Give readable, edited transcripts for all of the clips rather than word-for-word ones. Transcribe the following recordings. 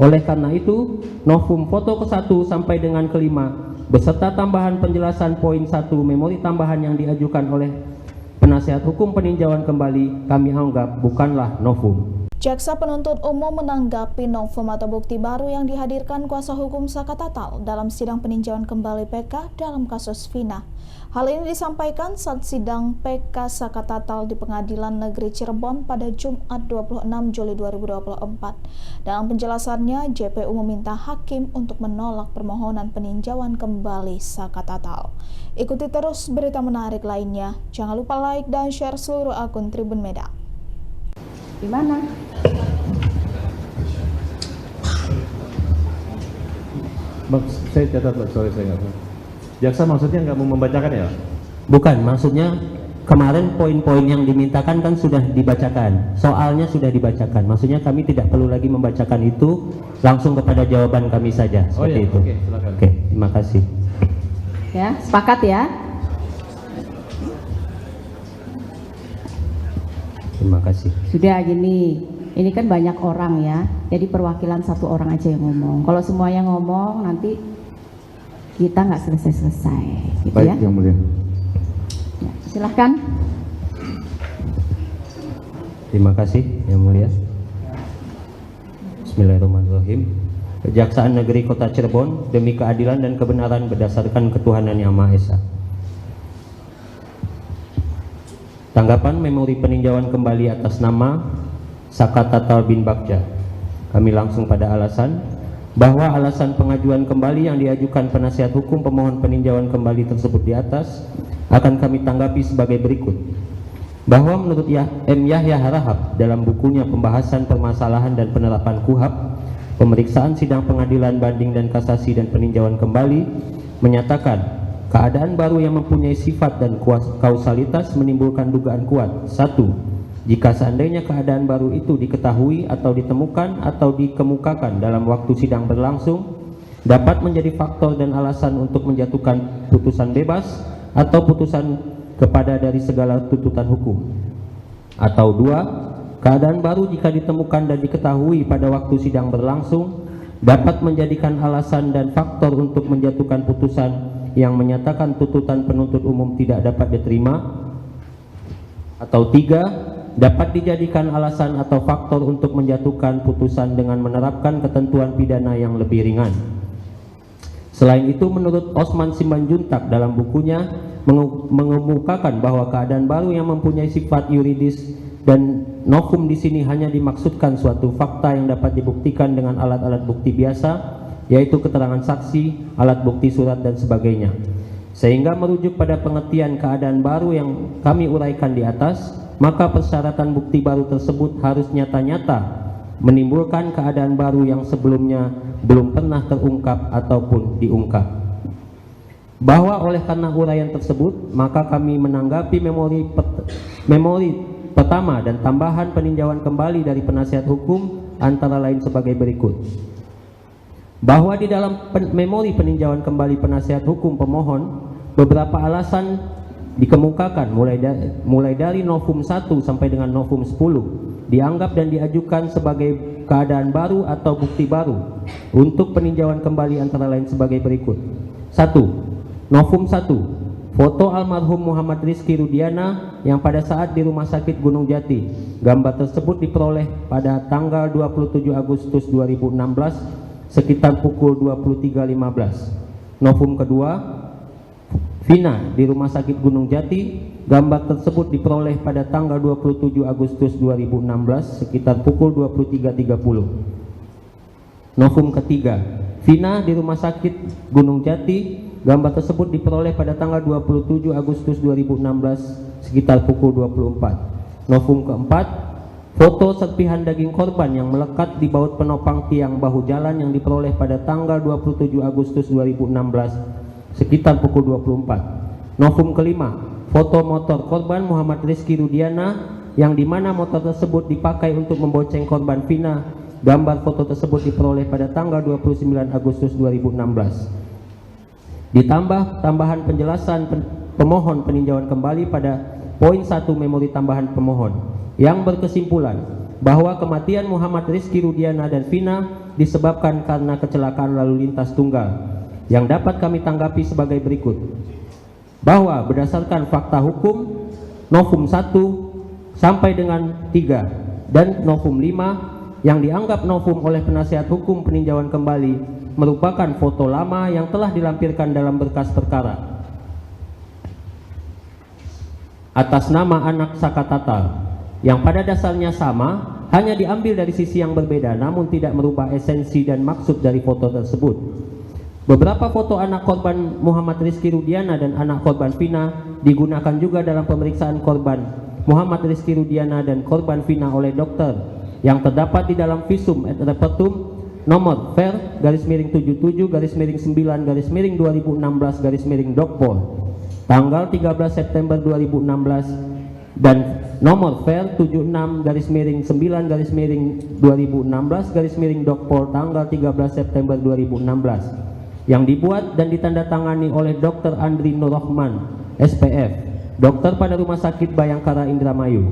Oleh karena itu, novum foto ke-1 sampai dengan ke-5 beserta tambahan penjelasan poin 1 memori tambahan yang diajukan oleh penasihat hukum peninjauan kembali kami anggap bukanlah novum. Jaksa penuntut umum menanggapi novum atau bukti baru yang dihadirkan kuasa hukum Saka Tatal dalam sidang peninjauan kembali PK dalam kasus Vina. Hal ini disampaikan saat sidang PK Saka Tatal di Pengadilan Negeri Cirebon pada Jumat 26 Juli 2024. Dalam penjelasannya, JPU meminta hakim untuk menolak permohonan peninjauan kembali Saka Tatal. Ikuti terus berita menarik lainnya. Jangan lupa like dan share seluruh akun Tribun Medan. Di mana? Saya catat, sorry saya nggak tahu. Jaksa maksudnya nggak mau membacakan ya? Bukan, maksudnya kemarin poin-poin yang dimintakan kan sudah dibacakan, soalnya sudah dibacakan. Maksudnya kami tidak perlu lagi membacakan itu, langsung kepada jawaban kami saja. Seperti itu. Oke, silakan. Oke, terima kasih. Ya, sepakat ya? Terima kasih. Sudah gini, ini kan banyak orang ya, jadi perwakilan satu orang aja yang ngomong. Kalau semuanya ngomong nanti kita nggak selesai-selesai, gitu. Baik, ya. Yang Mulia. Ya, silahkan. Terima kasih, Yang Mulia. Bismillahirrahmanirrahim. Kejaksaan Negeri Kota Cirebon demi keadilan dan kebenaran berdasarkan ketuhanan Yang Maha Esa. Tanggapan memori peninjauan kembali atas nama Saka Tatal bin Bagja. Kami langsung pada alasan bahwa alasan pengajuan kembali yang diajukan penasihat hukum pemohon peninjauan kembali tersebut di atas akan kami tanggapi sebagai berikut. Bahwa menurut M. Yahya Harahap dalam bukunya Pembahasan Permasalahan dan Penerapan KUHAP, pemeriksaan sidang pengadilan banding dan kasasi dan peninjauan kembali menyatakan keadaan baru yang mempunyai sifat dan kausalitas menimbulkan dugaan kuat. 1. Jika seandainya keadaan baru itu diketahui atau ditemukan atau dikemukakan dalam waktu sidang berlangsung, dapat menjadi faktor dan alasan untuk menjatuhkan putusan bebas atau putusan kepada dari segala tuntutan hukum. Atau 2. Keadaan baru jika ditemukan dan diketahui pada waktu sidang berlangsung, dapat menjadikan alasan dan faktor untuk menjatuhkan putusan yang menyatakan tuntutan penuntut umum tidak dapat diterima. Atau 3, dapat dijadikan alasan atau faktor untuk menjatuhkan putusan dengan menerapkan ketentuan pidana yang lebih ringan. Selain itu, menurut Osman Simanjuntak dalam bukunya mengemukakan bahwa keadaan baru yang mempunyai sifat yuridis dan novum di sini hanya dimaksudkan suatu fakta yang dapat dibuktikan dengan alat-alat bukti biasa, yaitu keterangan saksi, alat bukti surat dan sebagainya. Sehingga merujuk pada pengertian keadaan baru yang kami uraikan di atas, maka persyaratan bukti baru tersebut harus nyata-nyata menimbulkan keadaan baru yang sebelumnya belum pernah terungkap ataupun diungkap. Bahwa oleh karena uraian tersebut, maka kami menanggapi memori pertama dan tambahan peninjauan kembali dari penasihat hukum antara lain sebagai berikut. Bahwa di dalam memori peninjauan kembali penasihat hukum pemohon, beberapa alasan dikemukakan mulai dari novum 1 sampai dengan novum 10 dianggap dan diajukan sebagai keadaan baru atau bukti baru untuk peninjauan kembali antara lain sebagai berikut. 1. Novum 1, foto almarhum Muhammad Rizky Rudiana yang pada saat di Rumah Sakit Gunung Jati. Gambar tersebut diperoleh pada tanggal 27 Agustus 2016 sekitar pukul 23.15. Novum kedua, Vina di Rumah Sakit Gunung Jati. Gambar tersebut diperoleh pada tanggal 27 Agustus 2016 sekitar pukul 23.30. Novum ketiga, Vina di Rumah Sakit Gunung Jati. Gambar tersebut diperoleh pada tanggal 27 Agustus 2016 sekitar pukul 24. Novum keempat, foto serpihan daging korban yang melekat di baut penopang tiang bahu jalan yang diperoleh pada tanggal 27 Agustus 2016 sekitar pukul 24. Novum kelima, foto motor korban Muhammad Rizky Rudiana yang dimana motor tersebut dipakai untuk membonceng korban Vina. Gambar foto tersebut diperoleh pada tanggal 29 Agustus 2016. Ditambah tambahan penjelasan pemohon peninjauan kembali pada poin 1 memori tambahan pemohon yang berkesimpulan bahwa kematian Muhammad Rizky Rudiana dan Vina disebabkan karena kecelakaan lalu lintas tunggal yang dapat kami tanggapi sebagai berikut. Bahwa berdasarkan fakta hukum Novum 1 sampai dengan 3 dan Novum 5 yang dianggap novum oleh penasihat hukum peninjauan kembali merupakan foto lama yang telah dilampirkan dalam berkas perkara atas nama anak Saka Tatal yang pada dasarnya sama, hanya diambil dari sisi yang berbeda namun tidak merubah esensi dan maksud dari foto tersebut. Beberapa foto anak korban Muhammad Rizky Rudiana dan anak korban Vina digunakan juga dalam pemeriksaan korban Muhammad Rizky Rudiana dan korban Vina oleh dokter yang terdapat di dalam visum et repertum nomor Ver/77/9/2016/Dokpol tanggal 13 September 2016 dan nomor Ver 76/9/2016/Dokpol tanggal 13 September 2016 yang dibuat dan ditandatangani oleh Dr. Andri Nurrohman SPF, dokter pada Rumah Sakit Bayangkara Indramayu.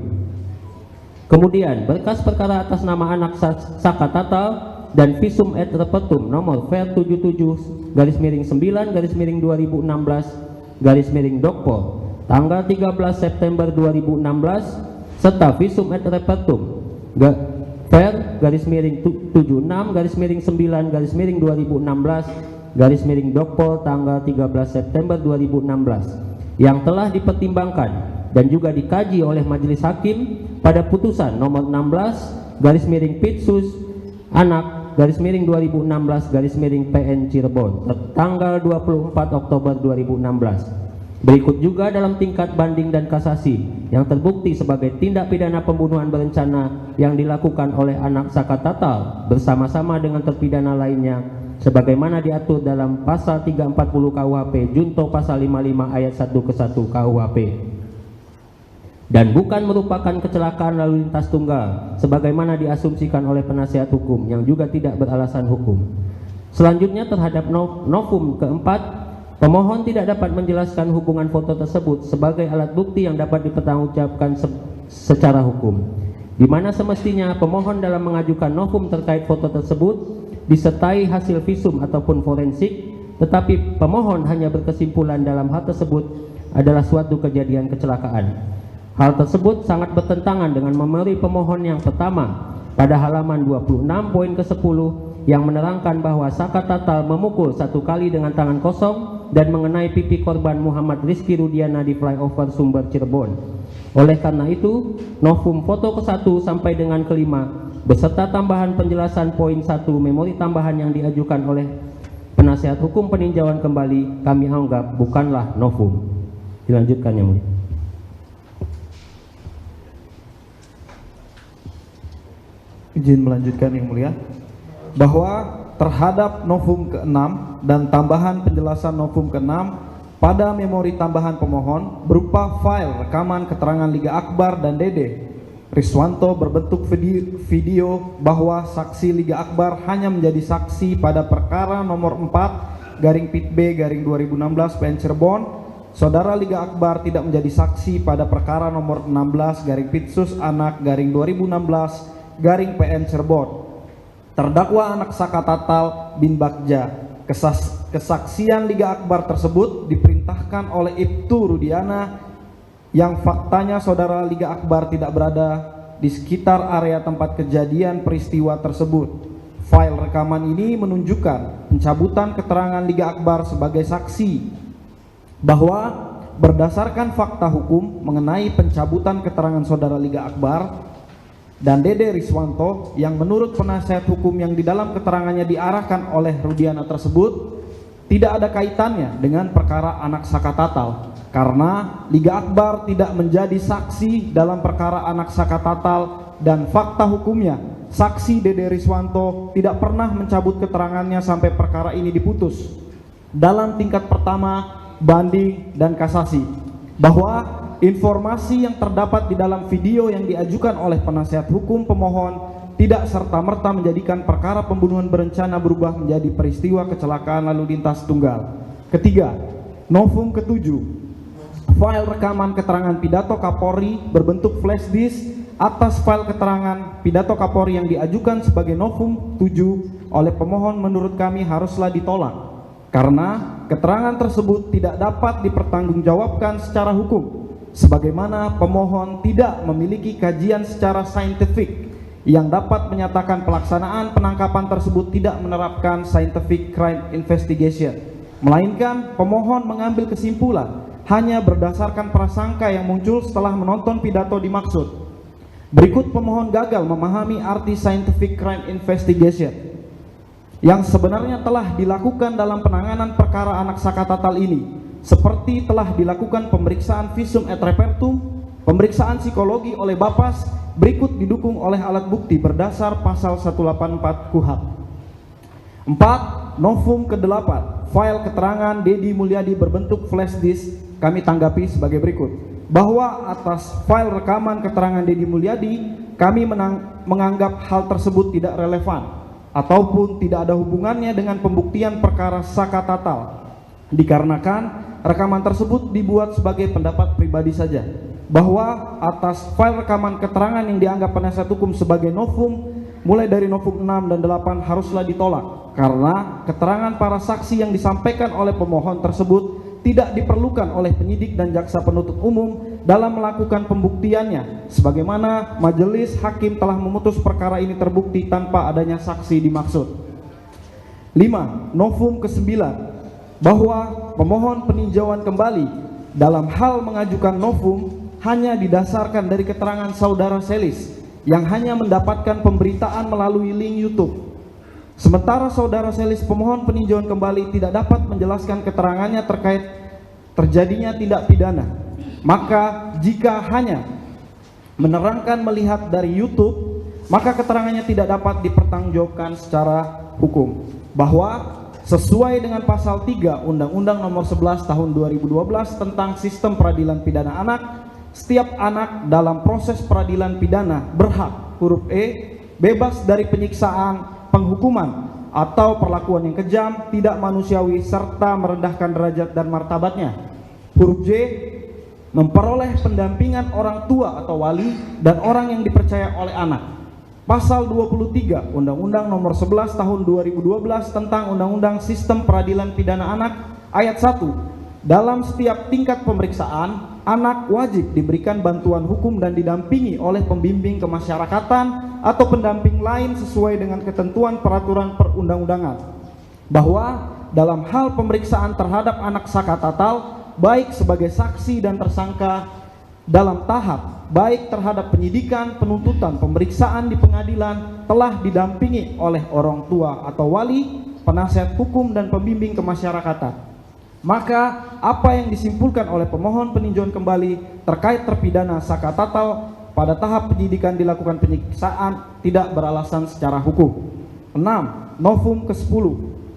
Kemudian berkas perkara atas nama anak Saka Tatal dan visum et repertum nomor Ver 77/9/2016/Dokpol tanggal 13 September 2016 serta visum et repertum Ver /76/9/2016/Dokpol tanggal 13 September 2016 yang telah dipertimbangkan dan juga dikaji oleh majelis hakim pada putusan nomor 16/Pitsus anak /2016/PN Cirebon tanggal 24 Oktober 2016. Berikut juga dalam tingkat banding dan kasasi yang terbukti sebagai tindak pidana pembunuhan berencana yang dilakukan oleh anak Saka Tatal bersama-sama dengan terpidana lainnya sebagaimana diatur dalam pasal 340 KUHP junto pasal 55 ayat 1 ke 1 KUHP dan bukan merupakan kecelakaan lalu lintas tunggal sebagaimana diasumsikan oleh penasihat hukum yang juga tidak beralasan hukum. Selanjutnya terhadap novum keempat, pemohon tidak dapat menjelaskan hubungan foto tersebut sebagai alat bukti yang dapat dipertanggungjawabkan secara hukum, di mana semestinya pemohon dalam mengajukan novum terkait foto tersebut disertai hasil visum ataupun forensik, tetapi pemohon hanya berkesimpulan dalam hal tersebut adalah suatu kejadian kecelakaan. Hal tersebut sangat bertentangan dengan memori pemohon yang pertama pada halaman 26 poin ke-10 yang menerangkan bahwa Saka Tatal memukul 1 kali dengan tangan kosong dan mengenai pipi korban Muhammad Rizky Rudiana di flyover Sumber Cirebon. Oleh karena itu, novum foto ke-1 sampai dengan ke-5 beserta tambahan penjelasan poin 1 memori tambahan yang diajukan oleh penasihat hukum peninjauan kembali kami anggap bukanlah novum. Dilanjutkan yang mulia. Izin melanjutkan yang mulia, bahwa terhadap novum ke-6 dan tambahan penjelasan novum ke-6 pada memori tambahan pemohon berupa file rekaman keterangan Liga Akbar dan Dede Riswanto berbentuk video bahwa saksi Liga Akbar hanya menjadi saksi pada perkara nomor 4/Pit-B/2016 PN Cirebon. Saudara Liga Akbar tidak menjadi saksi pada perkara nomor 16/Pitsus anak /2016 PN Cirebon. Terdakwa anak Saka Tatal bin Bagja, kesaksian Liga Akbar tersebut diperintahkan oleh Ibtu Rudiana yang faktanya saudara Liga Akbar tidak berada di sekitar area tempat kejadian peristiwa tersebut. File rekaman ini menunjukkan pencabutan keterangan Liga Akbar sebagai saksi bahwa berdasarkan fakta hukum mengenai pencabutan keterangan saudara Liga Akbar dan Dede Riswanto yang menurut penasihat hukum yang di dalam keterangannya diarahkan oleh Rudiana tersebut tidak ada kaitannya dengan perkara anak Saka Tatal, karena Liga Akbar tidak menjadi saksi dalam perkara anak Saka Tatal dan fakta hukumnya saksi Dede Riswanto tidak pernah mencabut keterangannya sampai perkara ini diputus. Dalam tingkat pertama, banding dan kasasi, bahwa informasi yang terdapat di dalam video yang diajukan oleh penasihat hukum pemohon tidak serta-merta menjadikan perkara pembunuhan berencana berubah menjadi peristiwa kecelakaan lalu lintas tunggal. Ketiga, novum ke-7, file rekaman keterangan pidato Kapolri berbentuk flash disk atas file keterangan pidato Kapolri yang diajukan sebagai novum 7 oleh pemohon menurut kami haruslah ditolak karena keterangan tersebut tidak dapat dipertanggungjawabkan secara hukum sebagaimana pemohon tidak memiliki kajian secara saintifik yang dapat menyatakan pelaksanaan penangkapan tersebut tidak menerapkan scientific crime investigation, melainkan pemohon mengambil kesimpulan hanya berdasarkan prasangka yang muncul setelah menonton pidato dimaksud. Berikut pemohon gagal memahami arti scientific crime investigation yang sebenarnya telah dilakukan dalam penanganan perkara anak Sakatatal ini, seperti telah dilakukan pemeriksaan visum et repertum, pemeriksaan psikologi oleh Bapas, berikut didukung oleh alat bukti berdasar pasal 184 KUHP. 4. Novum ke-8, file keterangan Dedi Mulyadi berbentuk flash disk kami tanggapi sebagai berikut. Bahwa atas file rekaman keterangan Dedi Mulyadi, kami menganggap hal tersebut tidak relevan ataupun tidak ada hubungannya dengan pembuktian perkara Sakatatal, dikarenakan rekaman tersebut dibuat sebagai pendapat pribadi saja. Bahwa atas file rekaman keterangan yang dianggap penasihat hukum sebagai novum, mulai dari novum 6 dan 8 haruslah ditolak, karena keterangan para saksi yang disampaikan oleh pemohon tersebut tidak diperlukan oleh penyidik dan jaksa penuntut umum dalam melakukan pembuktiannya, sebagaimana majelis hakim telah memutus perkara ini terbukti tanpa adanya saksi dimaksud. 5. Novum ke-9, bahwa pemohon peninjauan kembali dalam hal mengajukan novum hanya didasarkan dari keterangan saudara Selis yang hanya mendapatkan pemberitaan melalui link YouTube. Sementara saudara Selis pemohon peninjauan kembali tidak dapat menjelaskan keterangannya terkait terjadinya tindak pidana. Maka jika hanya menerangkan melihat dari YouTube, maka keterangannya tidak dapat dipertanggungjawabkan secara hukum. Bahwa sesuai dengan pasal 3 Undang-Undang Nomor 11 Tahun 2012 tentang Sistem Peradilan Pidana Anak, setiap anak dalam proses peradilan pidana berhak, huruf E, bebas dari penyiksaan, penghukuman, atau perlakuan yang kejam, tidak manusiawi, serta merendahkan derajat dan martabatnya. Huruf J, memperoleh pendampingan orang tua atau wali dan orang yang dipercaya oleh anak. Pasal 23 Undang-Undang Nomor 11 Tahun 2012 tentang Undang-Undang Sistem Peradilan Pidana Anak, ayat 1. Dalam setiap tingkat pemeriksaan, anak wajib diberikan bantuan hukum dan didampingi oleh pembimbing kemasyarakatan atau pendamping lain sesuai dengan ketentuan peraturan perundang-undangan. Bahwa dalam hal pemeriksaan terhadap anak Sakatatal, baik sebagai saksi dan tersangka dalam tahap, baik terhadap penyidikan, penuntutan, pemeriksaan di pengadilan, telah didampingi oleh orang tua atau wali, penasihat hukum dan pembimbing kemasyarakatan. Maka apa yang disimpulkan oleh pemohon peninjauan kembali terkait terpidana Sakatatal pada tahap penyidikan dilakukan penyiksaan tidak beralasan secara hukum. 6. Novum ke-10,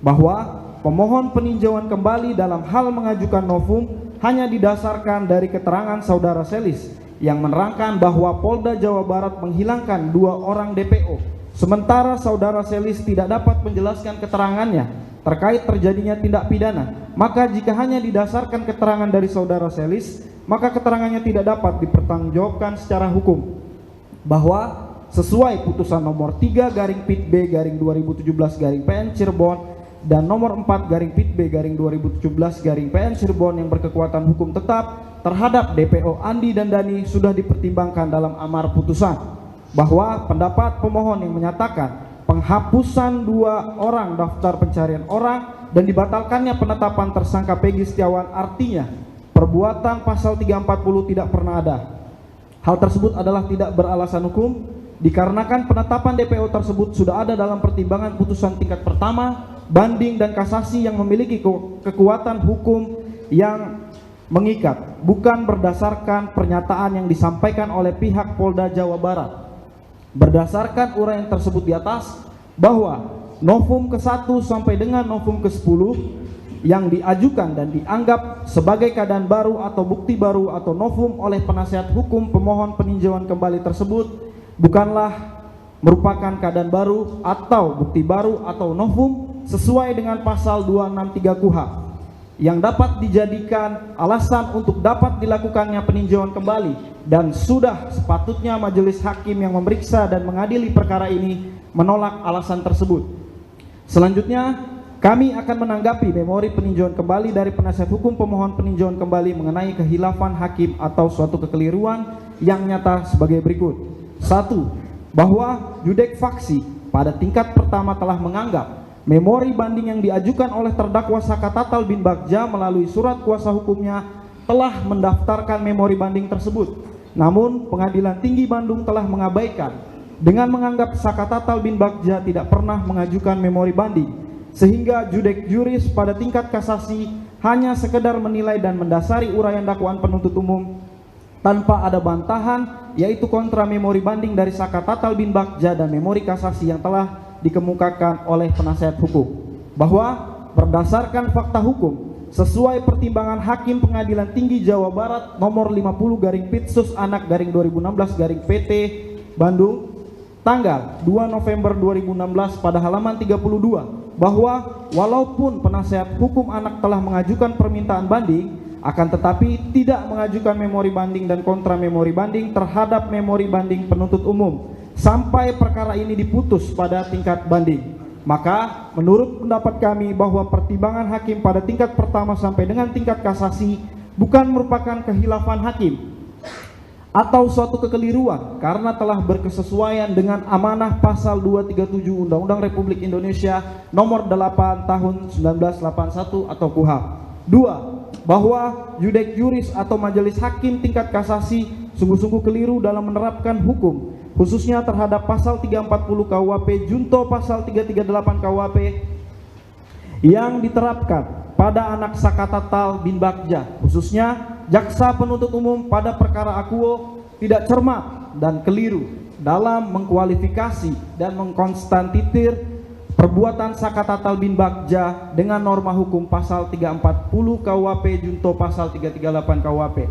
bahwa pemohon peninjauan kembali dalam hal mengajukan novum hanya didasarkan dari keterangan saudara Selis yang menerangkan bahwa Polda Jawa Barat menghilangkan 2 orang DPO, sementara saudara Selis tidak dapat menjelaskan keterangannya terkait terjadinya tindak pidana. Maka jika hanya didasarkan keterangan dari saudara Selis, maka keterangannya tidak dapat dipertanggungjawabkan secara hukum. Bahwa sesuai putusan nomor 3/Pit-B/2017-PN Cirebon dan nomor 4/Pit-B/2017-PN Cirebon yang berkekuatan hukum tetap terhadap DPO Andi dan Dani sudah dipertimbangkan dalam amar putusan. Bahwa pendapat pemohon yang menyatakan penghapusan 2 orang daftar pencarian orang dan dibatalkannya penetapan tersangka Peggy Setiawan artinya perbuatan pasal 340 tidak pernah ada. Hal tersebut adalah tidak beralasan hukum dikarenakan penetapan DPO tersebut sudah ada dalam pertimbangan putusan tingkat pertama, banding dan kasasi yang memiliki kekuatan hukum yang mengikat, bukan berdasarkan pernyataan yang disampaikan oleh pihak Polda Jawa Barat. Berdasarkan uraian tersebut di atas, bahwa novum ke-1 sampai dengan novum ke-10 yang diajukan dan dianggap sebagai keadaan baru atau bukti baru atau novum oleh penasihat hukum pemohon peninjauan kembali tersebut bukanlah merupakan keadaan baru atau bukti baru atau novum sesuai dengan pasal 263 KUHP. yang dapat dijadikan alasan untuk dapat dilakukannya peninjauan kembali, dan sudah sepatutnya majelis hakim yang memeriksa dan mengadili perkara ini menolak alasan tersebut. Selanjutnya, kami akan menanggapi memori peninjauan kembali dari penasihat hukum pemohon peninjauan kembali mengenai kehilafan hakim atau suatu kekeliruan yang nyata sebagai berikut. 1. Bahwa judek faksi pada tingkat pertama telah menganggap memori banding yang diajukan oleh terdakwa Sakatatal bin Bagja melalui surat kuasa hukumnya telah mendaftarkan memori banding tersebut. Namun Pengadilan Tinggi Bandung telah mengabaikan dengan menganggap Sakatatal bin Bagja tidak pernah mengajukan memori banding, sehingga judek juris pada tingkat kasasi hanya sekedar menilai dan mendasari uraian dakwaan penuntut umum tanpa ada bantahan, yaitu kontra memori banding dari Sakatatal bin Bagja dan memori kasasi yang telah dikemukakan oleh penasihat hukum, bahwa berdasarkan fakta hukum sesuai pertimbangan Hakim Pengadilan Tinggi Jawa Barat nomor 50/Pitsus/2016/PT Bandung tanggal 2 November 2016 pada halaman 32, bahwa walaupun penasihat hukum anak telah mengajukan permintaan banding, akan tetapi tidak mengajukan memori banding dan kontra memori banding terhadap memori banding penuntut umum sampai perkara ini diputus pada tingkat banding. Maka menurut pendapat kami bahwa pertimbangan hakim pada tingkat pertama sampai dengan tingkat kasasi bukan merupakan kehilafan hakim atau suatu kekeliruan, karena telah berkesesuaian dengan amanah pasal 237 Undang-Undang Republik Indonesia nomor 8 tahun 1981 atau KUHP. 2. Bahwa judek juris atau majelis hakim tingkat kasasi sungguh-sungguh keliru dalam menerapkan hukum, khususnya terhadap pasal 340 KUHP junto pasal 338 KUHP yang diterapkan pada anak Sakatatal bin Bagja, khususnya jaksa penuntut umum pada perkara akuo tidak cermat dan keliru dalam mengkualifikasi dan mengkonstantitir perbuatan Sakatatal bin Bagja dengan norma hukum pasal 340 KUHP junto pasal 338 KUHP,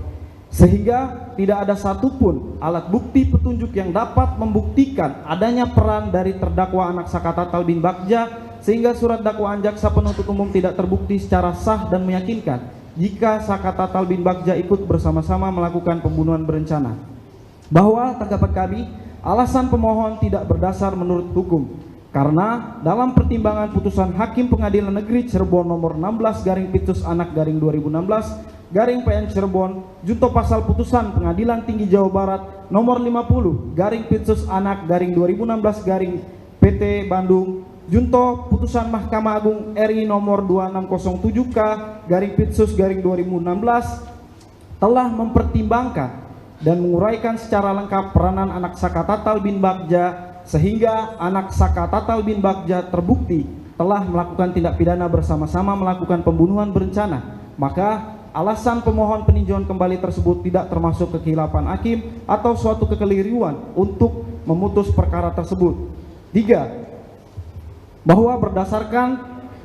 sehingga tidak ada satupun alat bukti petunjuk yang dapat membuktikan adanya peran dari terdakwa anak Sakatatal bin Bagja, sehingga surat dakwaan jaksa penuntut umum tidak terbukti secara sah dan meyakinkan jika Sakatatal bin Bagja ikut bersama-sama melakukan pembunuhan berencana. Bahwa tanggapan kami, alasan pemohon tidak berdasar menurut hukum, karena dalam pertimbangan putusan Hakim Pengadilan Negeri Cirebon nomor 16/Pitsus/2016/PN Cirebon junto pasal putusan Pengadilan Tinggi Jawa Barat nomor 50/Pitsus/2016/PT Bandung junto putusan Mahkamah Agung RI nomor 2607K/Pitsus/2016 telah mempertimbangkan dan menguraikan secara lengkap peranan anak Sakatatal bin Bagja, sehingga anak Sakatatal bin Bagja terbukti telah melakukan tindak pidana bersama-sama melakukan pembunuhan berencana. Maka alasan pemohon peninjauan kembali tersebut tidak termasuk kehilafan hakim atau suatu kekeliruan untuk memutus perkara tersebut. 3. Bahwa berdasarkan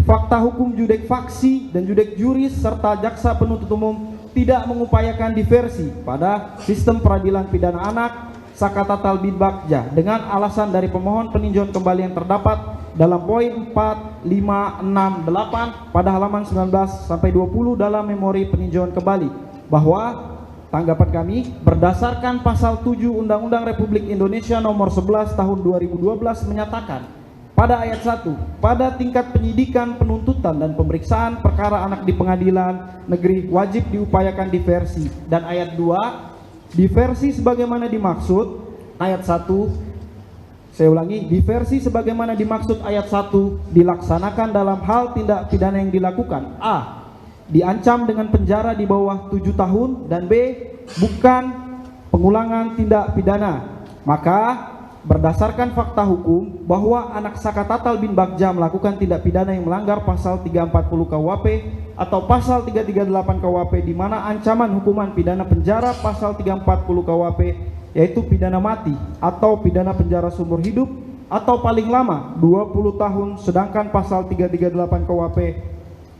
fakta hukum judek faksi dan judek juris serta jaksa penuntut umum tidak mengupayakan diversi pada sistem peradilan pidana anak Sakatatal bin Bagja dengan alasan dari pemohon peninjauan kembali yang terdapat dalam poin 4, 5, 6, 8 pada halaman 19 sampai 20 dalam memori peninjauan kembali, bahwa tanggapan kami berdasarkan pasal 7 Undang-Undang Republik Indonesia nomor 11 tahun 2012 menyatakan pada ayat 1, pada tingkat penyidikan, penuntutan dan pemeriksaan perkara anak di pengadilan negeri wajib diupayakan diversi, dan ayat 2, diversi sebagaimana dimaksud ayat 1, saya ulangi, diversi sebagaimana dimaksud ayat 1 dilaksanakan dalam hal tindak pidana yang dilakukan A, diancam dengan penjara di bawah 7 tahun, dan B, bukan pengulangan tindak pidana. Maka berdasarkan fakta hukum bahwa anak Sakatatal bin Bagja melakukan tindak pidana yang melanggar pasal 340 KUHP atau pasal 338 KUHP, di mana ancaman hukuman pidana penjara pasal 340 KUHP yaitu pidana mati atau pidana penjara seumur hidup atau paling lama 20 tahun, sedangkan pasal 338 KUHP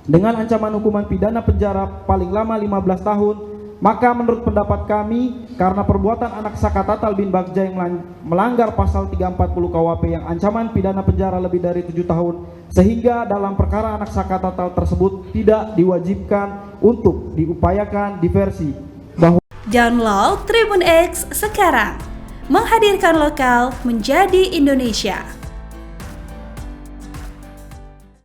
dengan ancaman hukuman pidana penjara paling lama 15 tahun maka menurut pendapat kami, karena perbuatan anak Sakatatal bin Bagja yang melanggar pasal 340 KUHP yang ancaman pidana penjara lebih dari 7 tahun, sehingga dalam perkara anak Sakatatal tersebut tidak diwajibkan untuk diupayakan diversi. Download Tribun X sekarang, menghadirkan lokal menjadi Indonesia.